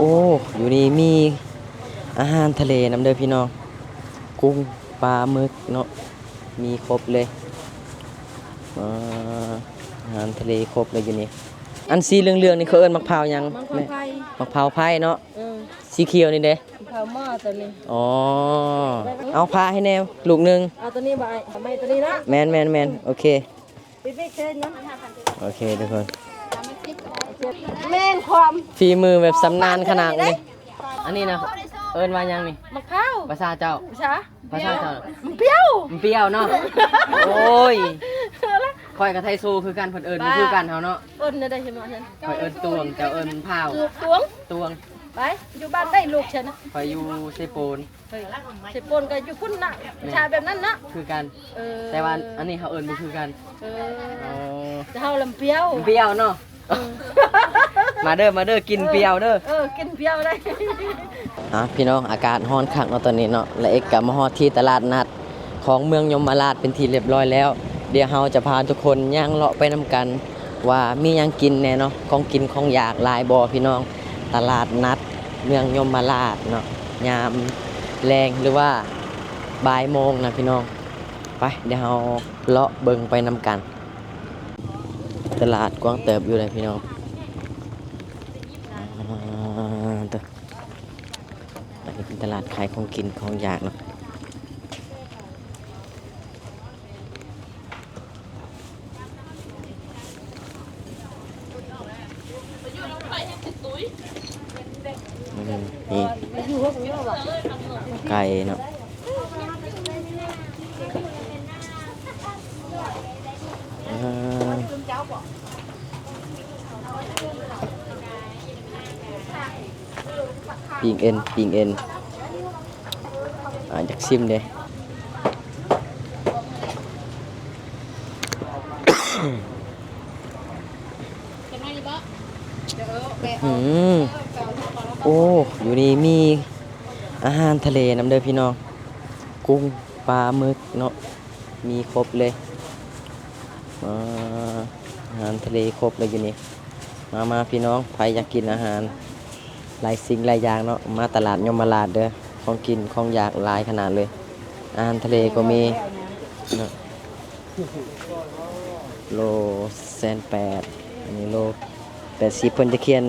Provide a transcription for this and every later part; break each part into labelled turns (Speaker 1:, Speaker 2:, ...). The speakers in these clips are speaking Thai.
Speaker 1: โอ้อยู่นี่มีอาหารทะเลน้ำเด้อพี่น้องกุ้งปลาหมึกเนาะมีครบเลยอ่าอาหารทะเลครบเลยอยู่นี่อันสีเหลืองๆนี่เขาเอิ้นมะพร้าวหยัง
Speaker 2: มังคุด
Speaker 1: แม่
Speaker 2: ไผ่
Speaker 1: มะพร้าวไผ่เนาะ
Speaker 2: เออ
Speaker 1: สีเขียวนี่เด้
Speaker 2: เผาหม้อตัวนี้
Speaker 1: อ๋อเอาพาให้แนวลูกหนึง
Speaker 2: เอาตัวนี้บ่ไอ้ไม่ตัวนี้นะ
Speaker 1: แมนโอเค
Speaker 2: ปิ๊กเช่นนะ
Speaker 1: โอเคทุกคน
Speaker 2: แม่นความ
Speaker 1: ฝีมือแบบสำนานขนาดนี้อันนี้นะเอิ้นว่าหยังนี่
Speaker 2: มะพร้าว
Speaker 1: ภาษาเจ้า
Speaker 2: ใช่
Speaker 1: ภาษาเจ้า
Speaker 2: มันเปรี้ยว
Speaker 1: มันเปรี้ยวเนาะโอ้ยข่อยกับไทยซูคือกันเพิ่นเอิ้นบ่คือกันเฮาเนาะ
Speaker 2: เอิ้นได้ใช่ไหมฉัน
Speaker 1: ข่อยเอิ้นตวงเจ้าเอิ้นพร้าว
Speaker 2: ตวง
Speaker 1: ตวง
Speaker 2: ไปอยู่บ้านได้ลูกฉันนะ
Speaker 1: ข่อยอยู่เซโปน
Speaker 2: เฮ้ยเสปนก็อยู่พุ่นน่ะชายแบบนั้นนะ
Speaker 1: คือกันแต่ว่าอันนี้เขาเอิ้นบ่คือกันอ๋อ
Speaker 2: จะเฮาลำเปรี้ยว
Speaker 1: เปรี้ยวเนาะมาเด้อกินเปรี้ยวเด้อ
Speaker 2: กินเปรี้ยวได้
Speaker 1: พี่น้องอากาศร้อนคักเนาะตอนนี้เนาะและเอกก็มาฮอดที่ตลาดนัดของเมืองยมราชเป็นที่เรียบร้อยแล้วเดี๋ยวเราจะพาทุกคนย่างเลาะไปนำกันว่ามีหยังกินแน่เนาะของกินของอยากหลายบ่พี่น้องตลาดนัดเมืองยมราชเนาะยามแรงหรือว่าบ่ายโมงนะพี่น้องไปเดี๋ยวเราเลาะเบิ่งไปนำกันตลาดกว้างเติบอยู่เลยพี่น้องอันนี้เป็นตลาดขายของกินของอยากเนาะนี่ไก่เนาะปิงเอ็นอยากชิมเด้โอ้อยู่นี่มีอาหารทะเลน้ำเด้อพี่น้องกุ้งปลาหมึกเนาะมีครบเลยอาหารทะเลครบเลยอยู่นี่มาพี่น้องใครอยากกินอาหารหลายสิ่งหลายอย่างเนาะมาตลาดยมราชเด้อของกินของอยากหลายขนาดเลยอาหารทะเลก็มีเนาะโล180อันนี้โล80เพิ่นจะเขียน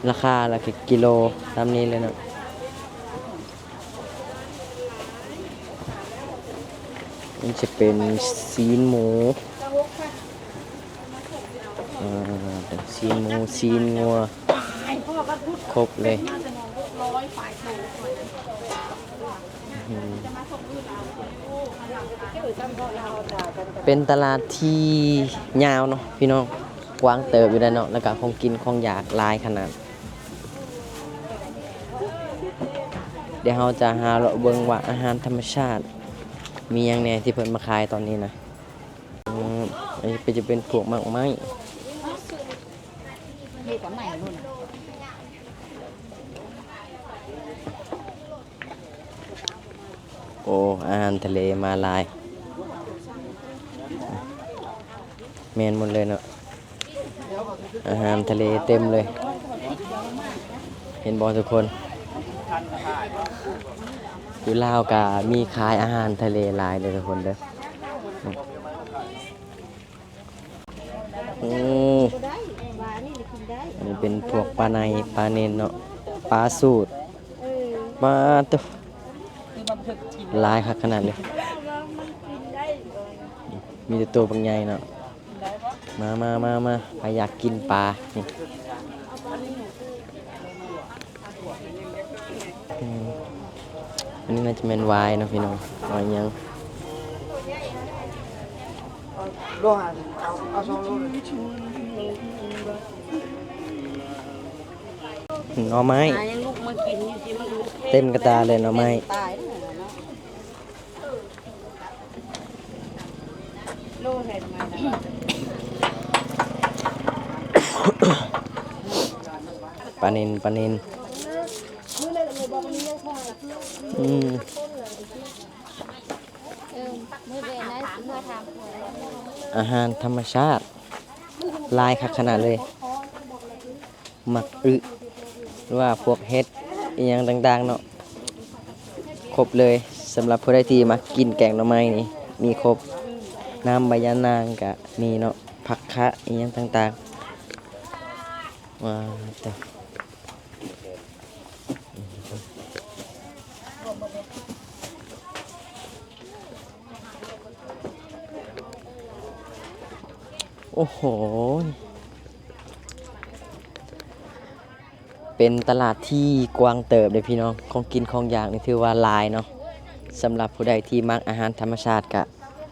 Speaker 1: ราคาละคือกิโลตามนี้เลยเนาะนี่จะเป็นซีนหมูซีนหมูซีนงัวครบเลยเป็นตลาดที่ยาวเนาะพี่น้องกว้างเติบอยู่ได้เนาะแล้วก็ของกินของอยากหลายขนาดเดี๋ยวเราจะหาเลาะเบิ่งว่าอาหารธรรมชาติมีอย่างแน่ที่เพิ่นมาขายตอนนี้นะอันนี้จะเป็นพวกหมากไม้โอ้อาหารทะเลมาหลายแมนหมดเลยเนาะอาหารทะเลเต็มเลยเห็นบอทุกคนอยู่ลาวกะมีขายอาหารทะเลหลายเลยทุกคนเด้ออันนี้เป็นพวกปลาในปลาเนนเนาะปลาสูตรปลาตัวลายขนาดเลยมีแต่ตัวบางใหญ่เนาะมาใครอยากกินปลานี่อันนี้น่าจะเป็นวายเนาะพี่น้องวายยังหน่อไม้เต็มกระตาเลยหน่อไม้ปลานินอาหารธรรมชาติลายขนาดเลย หมักอึหรือว่าพวกเห็ดอีหยังต่างๆเนาะครบเลยสำหรับผู้ใดที่มากินแกงหน่อไม้นี่มีครบน้ำใบยะนางก็มีเนาะผักคะอีหยังต่างๆว้าวแต่โอ้โห เป็นตลาดที่กว้างเติบเลยพี่น้องของกินของอยากนี่ถือว่าหลายเนาะสำหรับผู้ใดที่มักอาหารธรรมชาติก็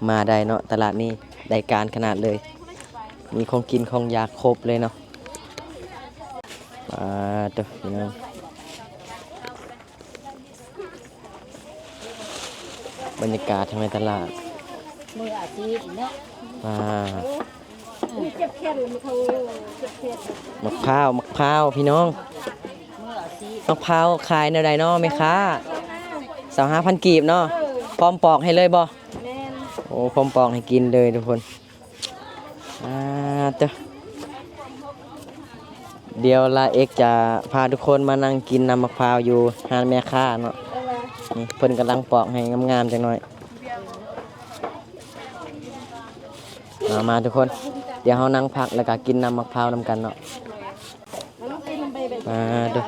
Speaker 1: มาได้เนาะตลาดนี้ได้การขนาดเลย มีของกินของอยากครบเลยเนาะมาเด้อพี่น้องบรรยากาศทางในตลาด
Speaker 2: มืออาชีพเนาะ
Speaker 1: มา
Speaker 2: มีเจ็บแขนมีเขาเจ็บแขน
Speaker 1: มะพร้าวพี่น้อง
Speaker 2: มืออาชีพ
Speaker 1: มะพร้าวขายในใดเนาะแม่ค้า25,000กีบเนาะพร้อมปอกให้เลยบ่
Speaker 2: แม่น
Speaker 1: โอ้พร้อมปอกให้กินเลยทุกคนเจ้าเดี๋ยวลาเอกจะพาทุกคนมานั่งกินน้ำมะพร้าวอยู่ห้านแม่ค้าเนาะ
Speaker 2: เอาละ
Speaker 1: นี่เพิ่นกำลังปอกให้งามๆจังหน่อยมาทุกคน เดี๋ยวเฮานั่งพักแล้วก็กินน้ำมะพร้าวนำกันเนาะ
Speaker 2: มันต้องกินมันไปแบบ
Speaker 1: ดู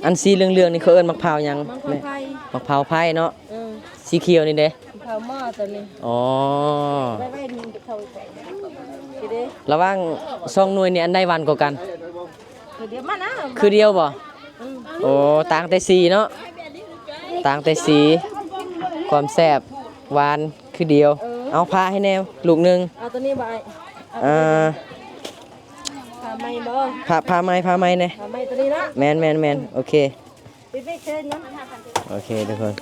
Speaker 1: อันสีเหลืองๆนี่เขาเอิ้นมะพร้าวหยัง
Speaker 2: มัน
Speaker 1: แม่
Speaker 2: ไฟ
Speaker 1: มะพร้าวไผ่เนาะ
Speaker 2: เออ
Speaker 1: สีเขียวนี่เด้
Speaker 2: เขาหม้อตัวนี้
Speaker 1: อ๋อ
Speaker 2: ไว้นี่เขาทีเดียว
Speaker 1: ระหว่าง2หน่วยนี่อันใดหวานกว่ากัน
Speaker 2: ทีเดียวมานะ
Speaker 1: คือเดียวบ่
Speaker 2: อืม
Speaker 1: โอ้ต่างแต่สีเนาะต่างแต่สีความแซ่บหวานคือเดียว เอาพาให้แนวลูกหนึง
Speaker 2: เอาตัวนี้ไป
Speaker 1: อ่า
Speaker 2: ทำไมบ่
Speaker 1: พาไม้เนี่ย
Speaker 2: ทำไมตัวนี้นะ
Speaker 1: แมนโอเค
Speaker 2: ไปไปเชิญนะ
Speaker 1: โอเคทุกคน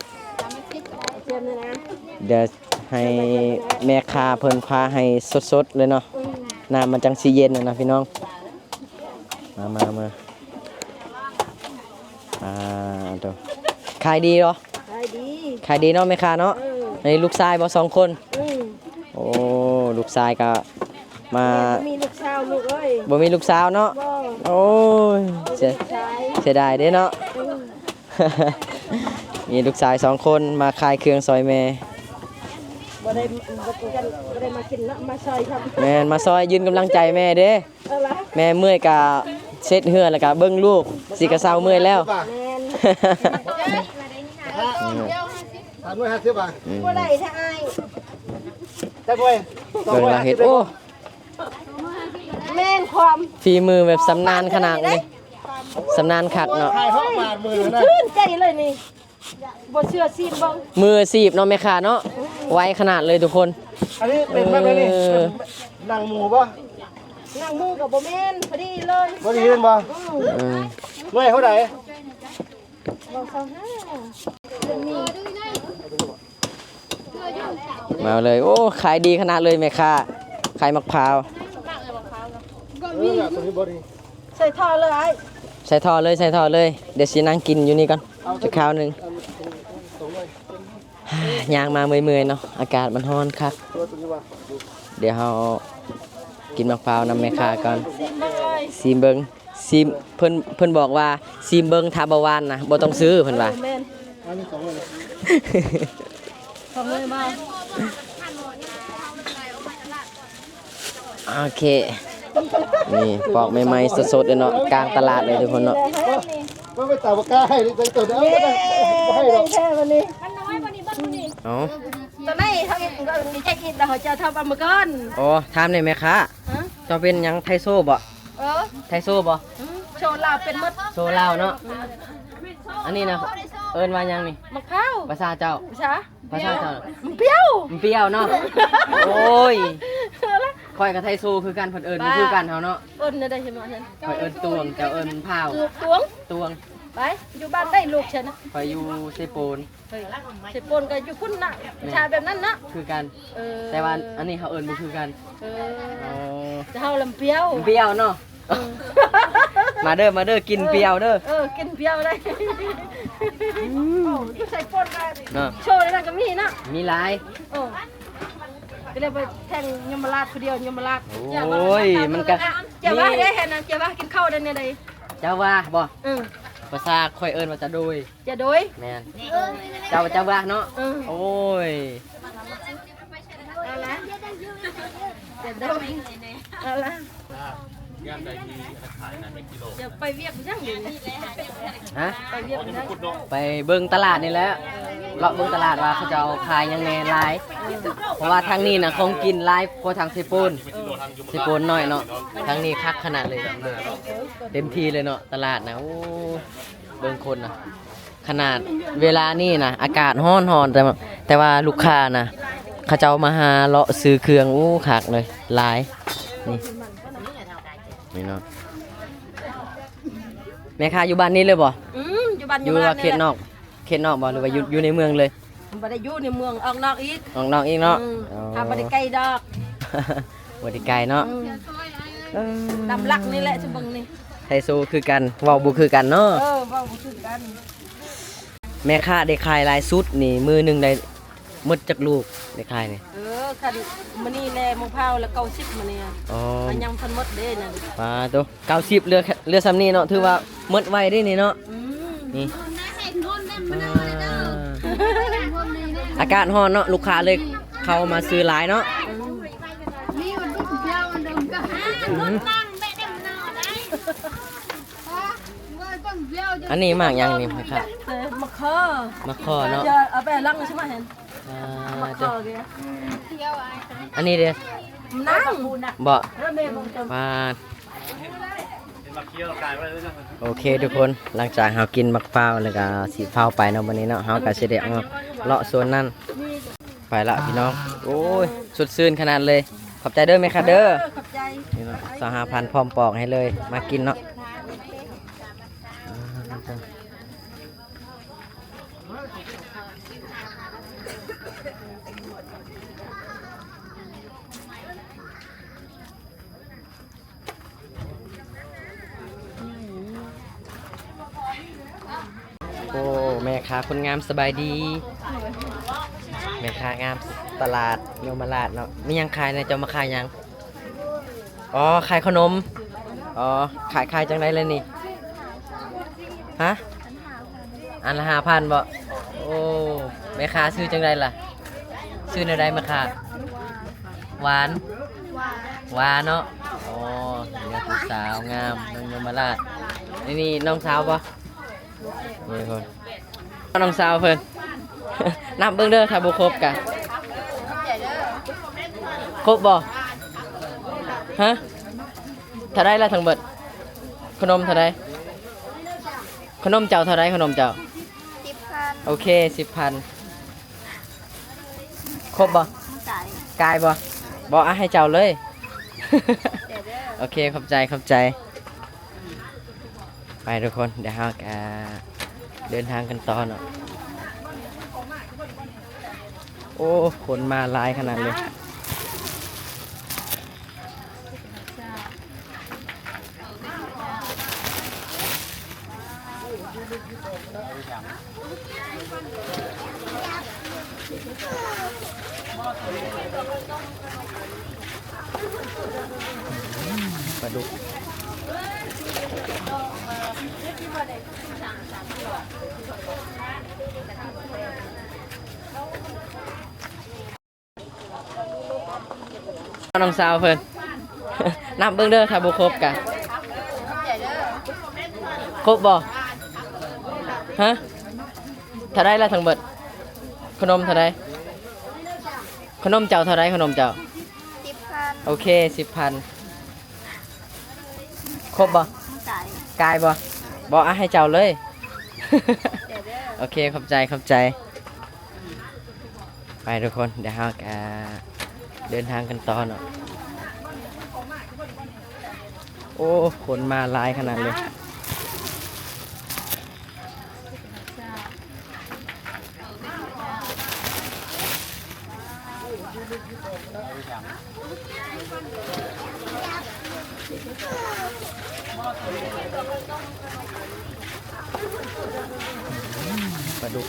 Speaker 2: เชิญเลยนะ
Speaker 1: เดี๋ยวให้แม่ค้าเพิ่นพาให้สดๆเลยเนาะ
Speaker 2: อืม
Speaker 1: น้ำมันจังสีเย็นนะพี่น้องมาตัวขายดีเหรอ
Speaker 2: ขายดี
Speaker 1: ขายดีเนาะแม่ค้าเนาะ
Speaker 2: เออ
Speaker 1: ในลูกชายบ่2คน
Speaker 2: อืม
Speaker 1: โอ้ลูกชายก็มา
Speaker 2: มีลูกสาวลูกเอ้ย
Speaker 1: บ่มีลูกสาวเนาะ
Speaker 2: บ่
Speaker 1: โอ้ยเสีย
Speaker 2: ชาย
Speaker 1: เสียดายเด้เนาะ
Speaker 2: อืม
Speaker 1: มีลูกชาย2คนมาขายเครื่องซอยแม่
Speaker 2: บ่ได้มากินนะมาซอยครับ
Speaker 1: แม่นมาซอยยืนกำลังใจแม่เด้
Speaker 2: เอาละ
Speaker 1: แม่เมื่อยกะเช็ดเหือแล้วก็เบิ่งลูกสิกะเซาเมื่อยแล้ว
Speaker 2: แม่น
Speaker 3: 350 บาท
Speaker 2: บ่ได้ถ้าอาย
Speaker 3: ใช่ป่วย
Speaker 1: เบิ่งเราเฮ็ดโอ้
Speaker 2: แม่งความ
Speaker 1: ฝีมือแบบสำนานขนาดนี้สำนานคักเนาะ
Speaker 3: ขายห้องบาทมือนะ
Speaker 2: ชื่นใจเลยนี่บ่เชื่อซีนบ่
Speaker 1: มือสีบเนาะแม่ค้าเนาะไวขนาดเลยทุกคน
Speaker 3: อันนี้เป็นแบบนี้นางหมูป่ะ
Speaker 2: นั่งมือกับบ่แม่นพอดีเลย
Speaker 3: บ่ดีเห็นป่ะ
Speaker 1: อืม
Speaker 3: เมื่อเท่าไหร่
Speaker 2: บ่เซาห้าเรื่องนี้
Speaker 1: มาเลยโอ้ขายดีขนาดเลยแม่ค้าขายมะพร้าว
Speaker 3: ตัวนี้บ่ดี
Speaker 2: ใส่ท่อเลยไอ้
Speaker 1: ใส่ท่อเลยเดี๋ยวสินั่งกินอยู่นี่ก่อนจะคราวหนึงย่างมาเมื่อยๆเนาะอากาศมันร้อนคัก
Speaker 3: ตัวนี้ว่า
Speaker 1: เดี๋ยวเฮากินมะพร้าวนำแม่ค้าก่อน
Speaker 2: มาเลย
Speaker 1: ซีมเบิงซีมเพิ่นบอกว่าซีมเบิงทาบหวานนะบ่ต้องซื้อเพิ่นว่า
Speaker 2: แม่น
Speaker 3: อันนี้2เลย
Speaker 2: ทำเลยมา
Speaker 1: โอเคนี่ปอกใหม่ๆสดๆเลยเนาะกลางตลาดเลยทุกคนเนาะ
Speaker 3: ว่าไปตาบกล้าให้ตัวตัวเดียวไม่ได้ให้หรอก
Speaker 2: แค่วันนี้
Speaker 1: เอ๋อ
Speaker 2: ตอนนี้เขาก็มีแจ็คกินแต่เขาจะทำปลาหมึกก่อน
Speaker 1: โอ้ถามได้ไหมคะ
Speaker 2: ฮะ
Speaker 1: เจ้าเป็นหยังไทโซ่บ่
Speaker 2: เออ
Speaker 1: ไทโซ่บ่
Speaker 2: โชว์ลาวเป็นมด
Speaker 1: โซลาวเนาะอันนี้นะเอิ้นว่าหยังนี่
Speaker 2: มะพร้าว
Speaker 1: ภาษาเจ้า
Speaker 2: ใช่
Speaker 1: ภาษาเจ้า
Speaker 2: มันเปรี้ยว
Speaker 1: มันเปรี้ยวเนาะโอ้ยข่อยกับไทโซ่คือกันเพิ่นเอิ้นบ่คือกันเฮาเนาะ
Speaker 2: เอิญได้ใช่ไหมฉัน
Speaker 1: ข่อยเอิ้นตวงเจ้าเอิ้นพร้าว
Speaker 2: ลูกตวง
Speaker 1: ตวง
Speaker 2: ไปอยู่บ้านได้ลูกฉันนะ
Speaker 1: ข่อยอยู่เซโปน
Speaker 2: เฮ้ยเสพปนก็อยู่คุณน่ะชายแบบนั้นนะ
Speaker 1: คือกัน
Speaker 2: เออ
Speaker 1: แต่ว่าอันนี้เขาเอิ้นบ่คือกัน
Speaker 2: เอ
Speaker 1: อ๋อ
Speaker 2: จะเฮาลำเปรี้ยว
Speaker 1: เปรี้ยวเนาะ มาเด้อกินเปรี้ยวเด้อ
Speaker 2: กินเปรี้ยวได้อยู่ใส่ปนได้
Speaker 1: เนาะ
Speaker 2: โชว์ในนั้นก็มีนะ
Speaker 1: มีหลาย
Speaker 2: ก็เลยไปแทงยมราชคนเดียวยมราช
Speaker 1: โอ้ยมันก็
Speaker 2: เจ้าว่าได้เห็นนะเจ้าว่ากินข้าวได้เนี่ยใด
Speaker 1: เจ้าว่าบ่
Speaker 2: เออ
Speaker 1: ภาษาค่อยเอิ้นว่าจะโดย
Speaker 2: จะโดย
Speaker 1: แม่นเจ้าว่าเนาะ
Speaker 2: เออ
Speaker 1: โอ้ย
Speaker 2: เอาละจะโดยเอาละจะไปเวียกยังอยู่นี่
Speaker 1: ฮะ
Speaker 2: ไปเวียกยัง
Speaker 1: ไปเบิ่งตลาดนี่แหละเลาะเบิ่งตลาดว่าเขาจะเอาขายยังไงหลาย เพราะว่าทางนี้น่ะของกินหลายกว่าทางสิปูนน้อยเนาะทางนี้คักขนาดเลยเต็มที่เลยเนาะตลาดนะโอ้เบิ่งคนนะขนาดเวลานี่นะอากาศร้อนแต่ว่าลูกค้านะเขาเจ้ามาหาเลาะซื้อเครื่องอู้คักเลยหลายนี่เนาะแม่ค้าอยู่บ้านนี้เลยบ่
Speaker 2: อยู่บ้าน
Speaker 1: อยู่ว่าเขตนอกบ่หรือว่าอยู่ในเมืองเลย
Speaker 2: บ่ได้อยู่ในเมืองออกนอกอีก
Speaker 1: ออกนอกอีกเนาะ
Speaker 2: บ่ได้ไกลดอก
Speaker 1: บ่ได้ไกลเนาะ
Speaker 2: ตำลักนี่แหละจะเบิ่งนี่
Speaker 1: ไทโซคือกันเว้าบ่คือกันเนาะ
Speaker 2: เว้าบ่คือกัน
Speaker 1: แม่ค้าได้ขายหลายสุดนี่มือหนึงได้หมดจักลูกได้ขายนี่
Speaker 2: คันมื้อนี้แลมะพร้าวแล้ว90มื้อนี้
Speaker 1: อ๋อ
Speaker 2: มันยังทันหมดเด้นั่น
Speaker 1: ปลาตัว90เรือซ้ำนี้เนาะถือว่าหมดไวเด้นี่เนาะนี่อากาศร้อนเนาะลูกค้าเลยเข้ามาซื้อหลายเนาะอันนี้มากยังนี่ครับ
Speaker 2: มะขอ
Speaker 1: มาขอเนาะ
Speaker 2: จะเอาไปลังใช่มั้ยเห็นมะข
Speaker 1: เด้
Speaker 2: อ
Speaker 1: อ
Speaker 2: เด้
Speaker 1: อันนี้เด้อ
Speaker 2: นั่ง
Speaker 1: บ่
Speaker 2: แล้วแม่บ่จะ
Speaker 1: มาโอเคทุกคนหลังจากเรากินบักเฝ้าวแล้วก็สีเฝ้าวไปเนาะวันนี้เนาะเราก็สิได้เอาเลาะโซนนั้นไปละพี่น้องโอ้ยสุดซื่นขนาดเลยขอบใจเด้อแม่ค่ะเด้อ
Speaker 2: ขอบใจ
Speaker 1: นี่เนาะ25,000พร้อมปอกให้เลยมากินเนาะโอ้แม่ค้าคนงามสบายดีแม่ค้างามตลาดโยมราชเนาะมียังขายนะจะมาขายยังอ๋อขายขนมอ๋อขายจังไดเลยนี่ฮะอันละ5,000บ่โอ้แม่ค้าซื้อจังไดล่ะซื้อในใดแม่ค้าหวานเนาะอ๋อนี่คือสาวงามน้องโยมราชนี่น้องสาวบ่นี่คนน้องสาวเพิ่น นับเบิ่งเด้อถ้าบ่ครบกะครบบ่ฮะเท่าไรละทั้งเบิดขนมเท่าไรขนมเจ้าเท่าไรขนมเจ้า10,000โอเค 10,000ครบบ่กายบ่บ่อ่ะให้เจ้าเลย โอเคขอบใจไปทุกคนเดี๋ยวเราเดินทางกันต่อเนาะโอ้คนมาหลายขนาดเลยปลาดุกน้องสาวเพิ่น นับเบิ่งเด้อถ้าบ่ครบกะ ครบบ่ฮะเท่าไรละทั้งเบิดขนมเท่าไรขนมเจ้าเท่าไรขนมเจ้า10,000โอเค 10,000ครบบ่กายบ่บ่อ่ะให้เจ้าเลย โอเคขอบใจไปทุกคนเดี๋ยวเราเดินทางกันต่อเนาะโอ้คนมาหลายขนาดเลยปลาดุก